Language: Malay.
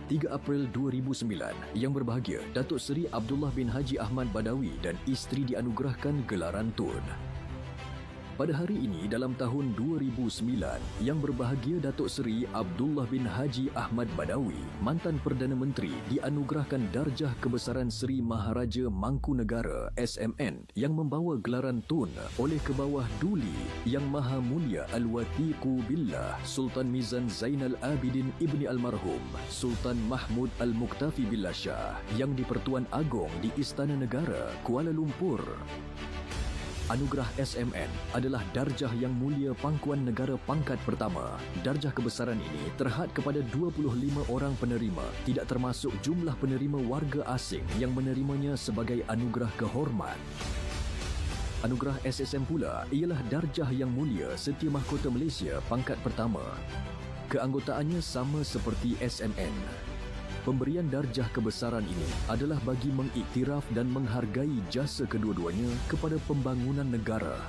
3 April 2009, yang berbahagia Datuk Seri Abdullah bin Haji Ahmad Badawi dan isteri dianugerahkan gelaran Tun. Pada hari ini dalam tahun 2009, yang berbahagia Datuk Seri Abdullah bin Haji Ahmad Badawi, mantan Perdana Menteri, dianugerahkan darjah kebesaran Seri Maharaja Mangkunegara SMN yang membawa gelaran Tun oleh Kebawah Duli Yang Maha Mulia Al-Wathiqu Billah Sultan Mizan Zainal Abidin Ibni Almarhum Sultan Mahmud Al-Muqtafi Billah Shah yang di-Pertuan Agong di Istana Negara, Kuala Lumpur. Anugerah SMN adalah darjah yang mulia pangkuan negara pangkat pertama. Darjah kebesaran ini terhad kepada 25 orang penerima, tidak termasuk jumlah penerima warga asing yang menerimanya sebagai anugerah kehormat. Anugerah SSM pula ialah darjah yang mulia Setia Mahkota Malaysia pangkat pertama. Keanggotaannya sama seperti SMN. Pemberian darjah kebesaran ini adalah bagi mengiktiraf dan menghargai jasa kedua-duanya kepada pembangunan negara.